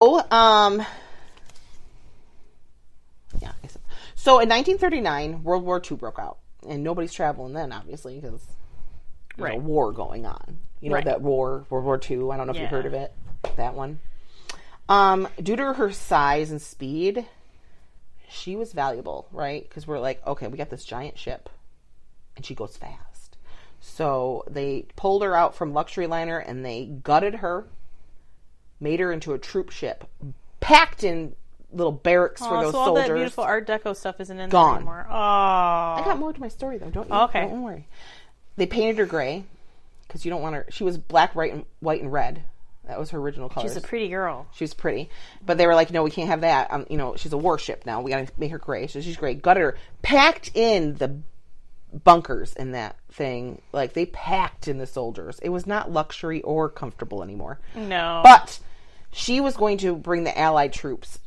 Oh, yeah. So in 1939, World War II broke out, and nobody's traveling then, obviously, because there's a war going on. You know that war, World War II. I don't know if you've heard of it. That one. Due to her size and speed, she was valuable, right? Because we're like, okay, we got this giant ship, and she goes fast. So they pulled her out from luxury liner, and they gutted her, made her into a troop ship, packed in little barracks for those soldiers. All that beautiful Art Deco stuff isn't in there anymore. Oh, I got more to my story though. Don't you? Okay. Don't worry. They painted her gray because you don't want her. She was black, white, and red. That was her original colors. She's a pretty girl. She was pretty, but they were like, no, we can't have that. She's a warship now. We got to make her gray. So she's gray. Gutted her, packed in the bunkers in that thing. Like they packed in the soldiers. It was not luxury or comfortable anymore. No, but she was going to bring the Allied troops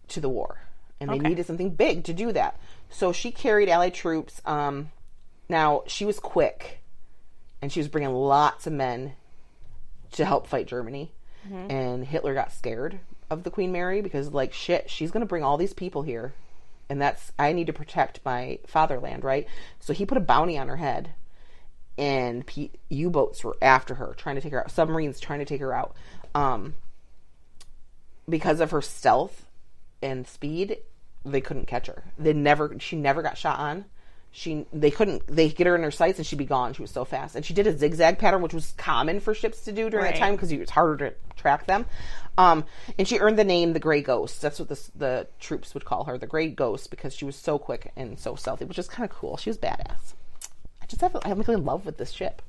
to the war, and they needed something big to do that. So she carried Allied troops. Now she was quick, and she was bringing lots of men to help fight Germany. Mm-hmm. And Hitler got scared of the Queen Mary because, like, shit, she's going to bring all these people here, and I need to protect my fatherland, right? So he put a bounty on her head, and U-boats were after her, trying to take her out. Submarines trying to take her out. Because of her stealth and speed, they couldn't catch her. She never got shot on. They get her in her sights and she'd be gone. She was so fast. And she did a zigzag pattern, which was common for ships to do during that time because it was harder to track them. And she earned the name the Grey Ghost. That's what the troops would call her, the Grey Ghost, because she was so quick and so stealthy, which is kind of cool. She was badass. I'm really in love with this ship.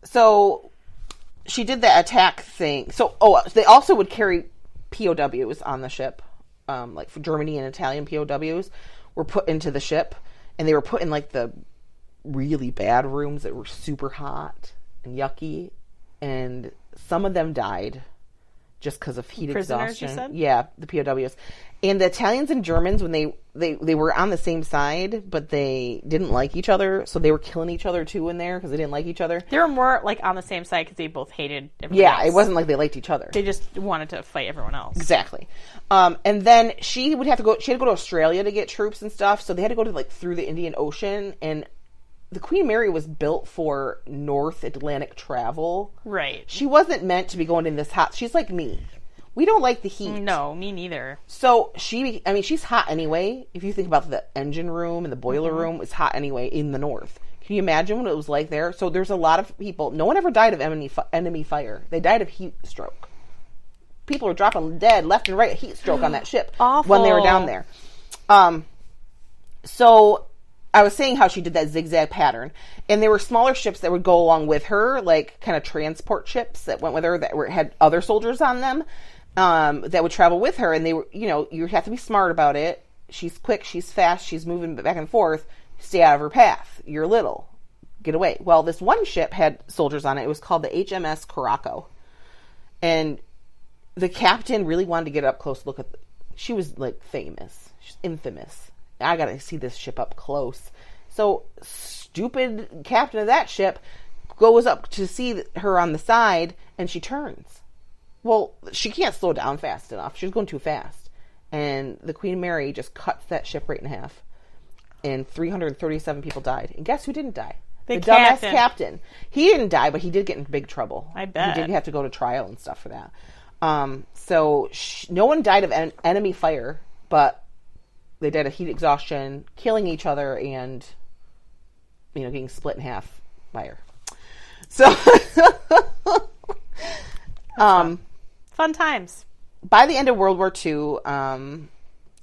So she did the attack thing. So, they also would carry POWs on the ship. Like for Germany and Italian POWs were put into the ship, and they were put in like the really bad rooms that were super hot and yucky, and some of them died just because of heat exhaustion. You said? Yeah, the POWs. And the Italians and Germans, when they were on the same side, but they didn't like each other, so they were killing each other too in there because they didn't like each other. They were more like on the same side because they both hated everyone else. It wasn't like they liked each other. They just wanted to fight everyone else. Exactly. And then she had to go to Australia to get troops and stuff, so they had to go to through the Indian Ocean, and the Queen Mary was built for North Atlantic travel. Right. She wasn't meant to be going in this hot. She's like me. We don't like the heat. No, me neither. So she's hot anyway. If you think about the engine room and the boiler room, it's hot anyway in the north. Can you imagine what it was like there? So there's a lot of people. No one ever died of enemy fire. They died of heat stroke. People were dropping dead left and right, a heat stroke on that ship. Awful. When they were down there. So I was saying how she did that zigzag pattern, and there were smaller ships that would go along with her, like kind of transport ships that went with her that had other soldiers on them. That would travel with her, and they were, you have to be smart about it. She's quick, she's fast, she's moving back and forth. Stay out of her path. You're little. Get away. Well, this one ship had soldiers on it. It was called the HMS Caraco. And the captain really wanted to get up close look at she was like famous. She's infamous. I got to see this ship up close. So, stupid captain of that ship goes up to see her on the side, and she turns. Well, she can't slow down fast enough. She's going too fast. And the Queen Mary just cuts that ship right in half. And 337 people died. And guess who didn't die? The dumbass captain. He didn't die, but he did get in big trouble. I bet. He did have to go to trial and stuff for that. So no one died of enemy fire, but they died of heat exhaustion, killing each other, and, getting split in half fire. So... Fun times. By the end of World War II,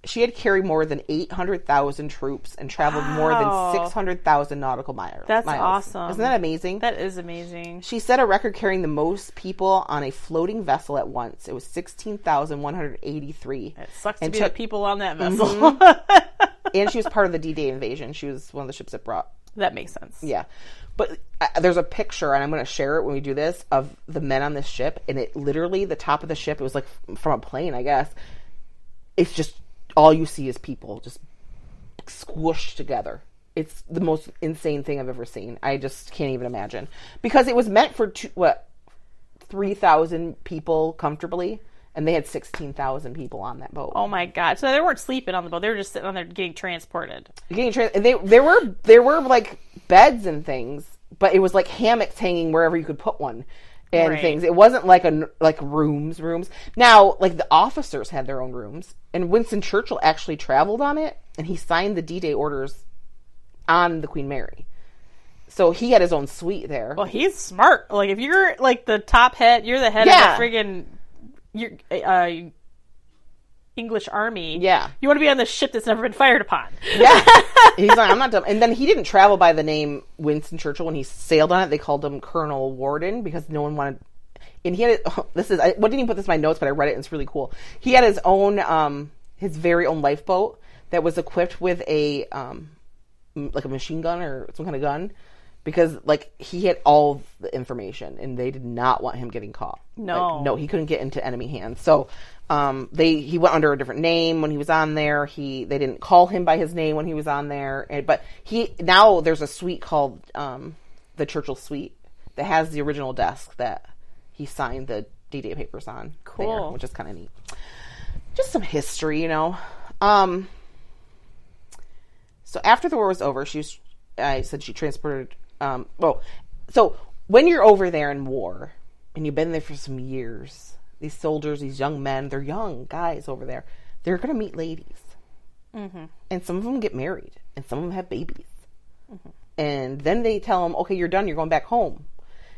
she had carried more than 800,000 troops and traveled more than 600,000 nautical miles. That's awesome. Isn't that amazing? That is amazing. She set a record carrying the most people on a floating vessel at once. It was 16,183. It sucks to be the people on that vessel. Mm-hmm. And she was part of the D-Day invasion. She was one of the ships that brought... That makes sense. Yeah. But there's a picture, and I'm going to share it when we do this, of the men on this ship. And it literally, the top of the ship, it was like from a plane, I guess. It's just, all you see is people just squished together. It's the most insane thing I've ever seen. I just can't even imagine. Because it was meant for 3,000 people comfortably, and they had 16,000 people on that boat. Oh my God! So they weren't sleeping on the boat; they were just sitting on there getting transported. There were like beds and things, but it was like hammocks hanging wherever you could put one, and things. It wasn't like rooms. Now, like the officers had their own rooms, and Winston Churchill actually traveled on it, and he signed the D-Day orders on the Queen Mary. So he had his own suite there. Well, he's smart. Like if you're like the top head, you're the head of the friggin' English army. Yeah. You want to be on the ship that's never been fired upon. Yeah. He's like, I'm not dumb. And then he didn't travel by the name Winston Churchill when he sailed on it. They called him Colonel Worden because no one wanted. And he had I didn't even put this in my notes, but I read it and it's really cool. He had his own, his very own lifeboat that was equipped with a machine gun or some kind of gun. Because, like, he had all the information, and they did not want him getting caught. No. He couldn't get into enemy hands. So, he went under a different name when he was on there. They didn't call him by his name when he was on there. But now there's a suite called, the Churchill Suite that has the original desk that he signed the D-Day papers on. Cool. There, which is kind of neat. Just some history, So after the war was over, I said she transported... so when you're over there in war and you've been there for some years, these soldiers, these young men, they're young guys over there, they're going to meet ladies. Mm-hmm. And some of them get married and some of them have babies. Mm-hmm. And then they tell them, okay, you're done. You're going back home.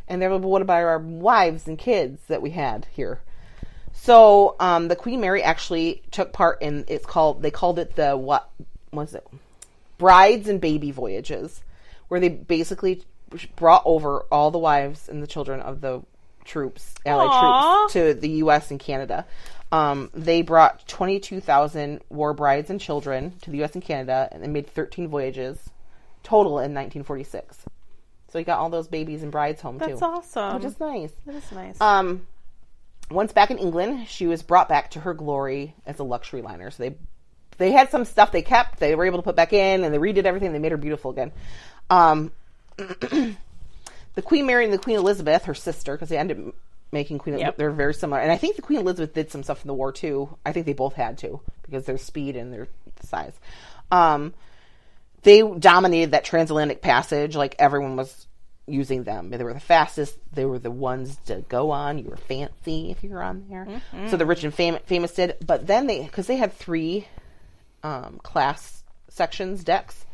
And they're like, well, what about our wives and kids that we had here? So, the Queen Mary actually took part in, they called it Brides and Baby Voyages, where they basically brought over all the wives and the children of the Allied troops, to the U.S. and Canada. They brought 22,000 war brides and children to the U.S. and Canada, and they made 13 voyages total in 1946. So he got all those babies and brides home, too. That's awesome. Which is nice. That is nice. Once back in England, she was brought back to her glory as a luxury liner. So they had some stuff they kept, they were able to put back in, and they redid everything. They made her beautiful again. The Queen Mary and the Queen Elizabeth, her sister, because they ended up making they're very similar. And I think the Queen Elizabeth did some stuff in the war too. I think they both had to because their speed and their size. They dominated that transatlantic passage. Like everyone was using them. They were the fastest. They were the ones to go on. You were fancy if you were on there. Mm-hmm. So the rich and famous did. But then because they had 3 class sections, decks,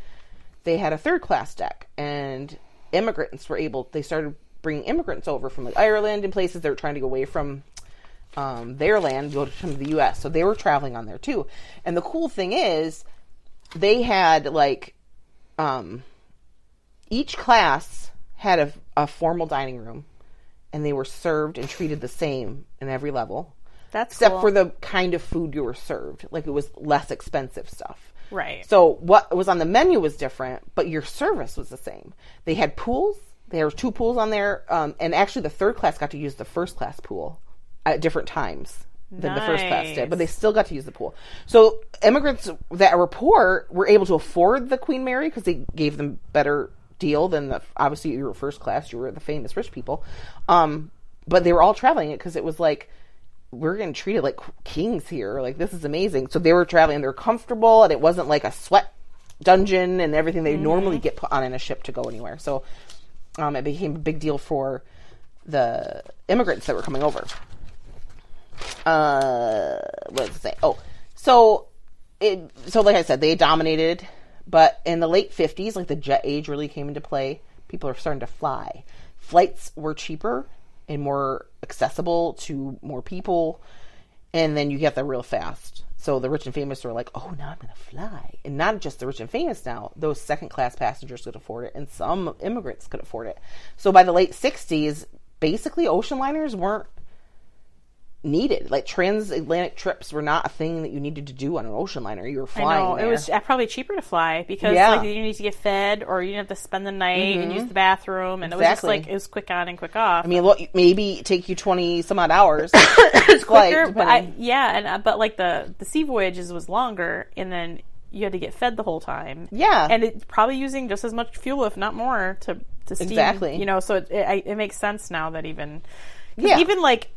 they had a 3rd class deck, and immigrants they started bringing immigrants over from like Ireland and places. They were trying to go away from their land, go to the U.S. So they were traveling on there too. And the cool thing is they had like, each class had a formal dining room, and they were served and treated the same in every level. That's except cool. for the kind of food you were served. Like it was less expensive stuff. Right. So what was on the menu was different, but your service was the same. They had pools. There were 2 pools on there. And actually the 3rd class got to use the 1st class pool at different times than the 1st class did, but they still got to use the pool. So immigrants that were poor were able to afford the Queen Mary because they gave them better deal than obviously you were 1st class. You were the famous rich people. But they were all traveling it because it was like, we're getting treated like kings here. Like, this is amazing. So they were traveling, they're comfortable, and it wasn't like a sweat dungeon and everything they normally get put on in a ship to go anywhere. So it became a big deal for the immigrants that were coming over. What did it say? So like I said, they dominated, but in the late 50s, like the jet age really came into play. People are starting to fly. Flights were cheaper and more accessible to more people, and then you get there real fast. So the rich and famous were like, oh, now I'm going to fly. And not just the rich and famous now. Those 2nd-class passengers could afford it, and some immigrants could afford it. So by the late 60s, basically ocean liners weren't needed. Like, transatlantic trips were not a thing that you needed to do on an ocean liner. You were flying. I know. It was probably cheaper to fly because like you need to get fed, or you didn't have to spend the night and use the bathroom, and it was just like it was quick on and quick off. I mean, maybe take you 20 some odd hours. It's quicker, but like the sea voyages was longer, and then you had to get fed the whole time. Yeah, and it's probably using just as much fuel, if not more, to steam. Exactly. So it makes sense now that even Even like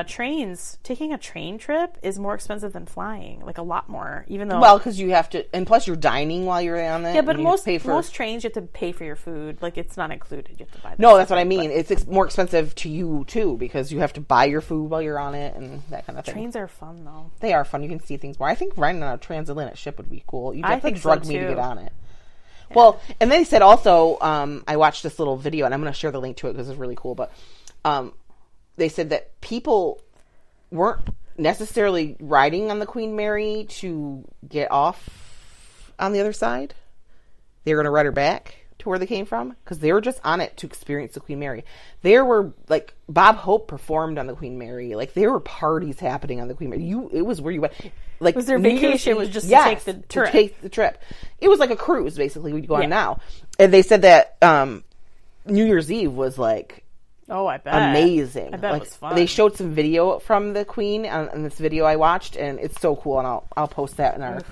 trains, taking a train trip is more expensive than flying, like a lot more. Even though, well, because you have to, and plus you're dining while you're on it. Yeah, but most trains you have to pay for your food. Like it's not included. You have to buy. No, that's what I mean. It's more expensive to you too because you have to buy your food while you're on it and that kind of thing. Trains are fun though. They are fun. You can see things more. I think riding on a transatlantic ship would be cool. You'd have to drug me to get on it. Yeah. Well, and they said also, I watched this little video, and I'm going to share the link to it because it's really cool. But they said that people weren't necessarily riding on the Queen Mary to get off on the other side. They were going to ride her back to where they came from because they were just on it to experience the Queen Mary. There were, like, Bob Hope performed on the Queen Mary. Like, there were parties happening on the Queen Mary. It was where you went. Like, it was their vacation was just to take the trip. To take the trip. It was like a cruise, basically, we'd go on now. And they said that New Year's Eve was, like, oh, I bet. amazing. I bet like, it was fun. They showed some video from the Queen in this video I watched, and it's so cool, and I'll post that in our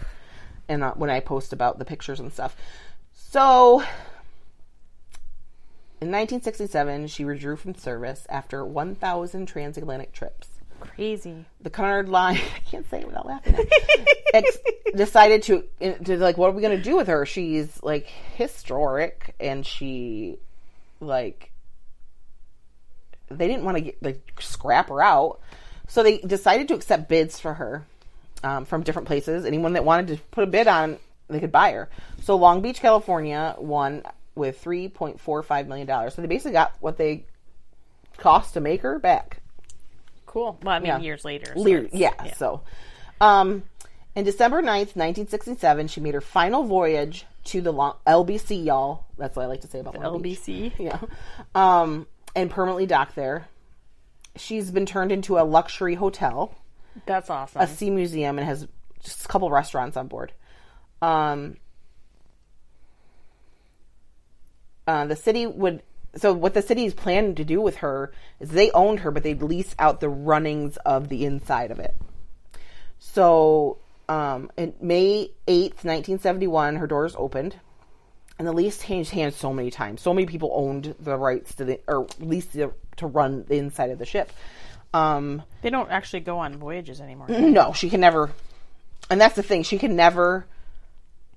when I post about the pictures and stuff. So, in 1967, she withdrew from service after 1,000 transatlantic trips. Crazy. The Cunard Line, I can't say it without laughing at decided to like, what are we going to do with her? She's, like, historic, and she, like, they didn't want to get, like, scrap her out. So they decided to accept bids for her from different places. Anyone that wanted to put a bid on, they could buy her. So Long Beach, California won with $3.45 million. So they basically got what they cost to make her back. Cool. Well, I mean, years later. So So, in December 9th, 1967, she made her final voyage to the LBC, y'all. That's what I like to say about the Long LBC. Beach. Yeah. And permanently docked there. She's been turned into a luxury hotel. That's awesome. A sea museum, and has just a couple restaurants on board. The city would... So what the city's planning to do with her is they owned her, but they'd lease out the runnings of the inside of it. So in May 8th, 1971, her doors opened. And the lease changed hands so many times. So many people owned the rights to to run the inside of the ship. They don't actually go on voyages anymore. No, she can never. And that's the thing. She can never.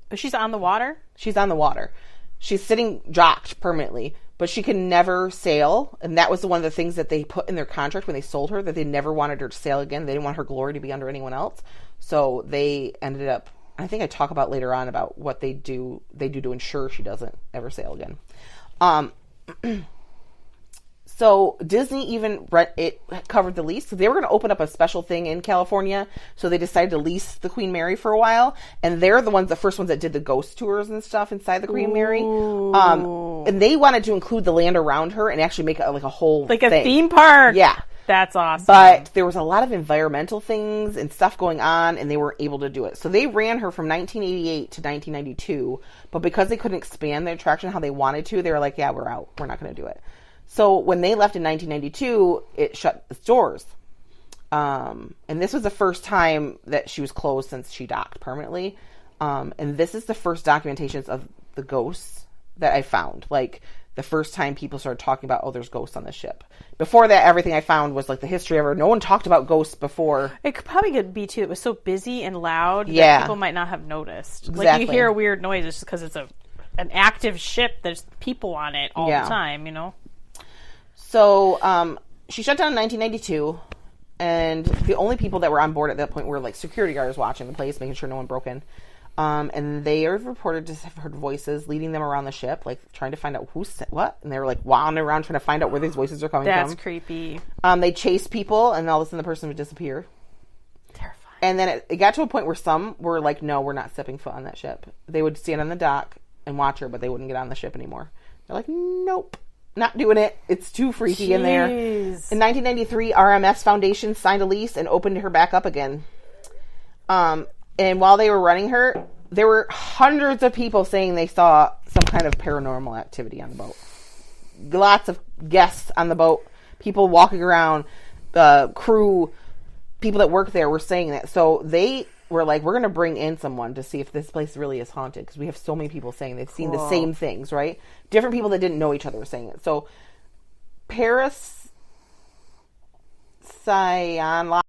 But she's on the water? She's on the water. She's sitting docked permanently, but she can never sail. And that was one of the things that they put in their contract when they sold her, that they never wanted her to sail again. They didn't want her glory to be under anyone else. So they ended up, I think I talk about later on about what they do to ensure she doesn't ever sail again. So Disney even covered the lease. So they were going to open up a special thing in California. So they decided to lease the Queen Mary for a while. And they're the first ones that did the ghost tours and stuff inside the Queen Mary. And they wanted to include the land around her and actually make it like a whole like thing. A theme park. Yeah. That's awesome. But there was a lot of environmental things and stuff going on, and they weren't able to do it. So they ran her from 1988 to 1992. But because they couldn't expand the attraction how they wanted to, they were like, yeah, we're out. We're not going to do it. So when they left in 1992, it shut its doors. And this was the first time that she was closed since she docked permanently. And this is the first documentations of the ghosts that I found. Like, the first time people started talking about, oh, there's ghosts on the ship. Before that, everything I found was, like, the history of her. No one talked about ghosts before. It could be, too. It was so busy and loud that people might not have noticed. Exactly. Like, you hear a weird noise just because it's an active ship. There's people on it all the time, you know? So, she shut down in 1992, and the only people that were on board at that point were, like, security guards watching the place, making sure no one broke in. And they are reported to have heard voices leading them around the ship, like, trying to find out who said what, and they were, like, wandering around trying to find out where these voices are coming from. That's creepy. They chased people, and all of a sudden the person would disappear. Terrifying. And then it got to a point where some were like, no, we're not stepping foot on that ship. They would stand on the dock and watch her, but they wouldn't get on the ship anymore. They're like, nope. Not doing it. It's too freaky in there. In 1993, RMS Foundation signed a lease and opened her back up again. And while they were running her, there were hundreds of people saying they saw some kind of paranormal activity on the boat. Lots of guests on the boat, people walking around, crew, people that work there were saying that. So they were like, we're going to bring in someone to see if this place really is haunted, because we have so many people saying they've seen the same things, right? Different people that didn't know each other were saying it. So Paris Scion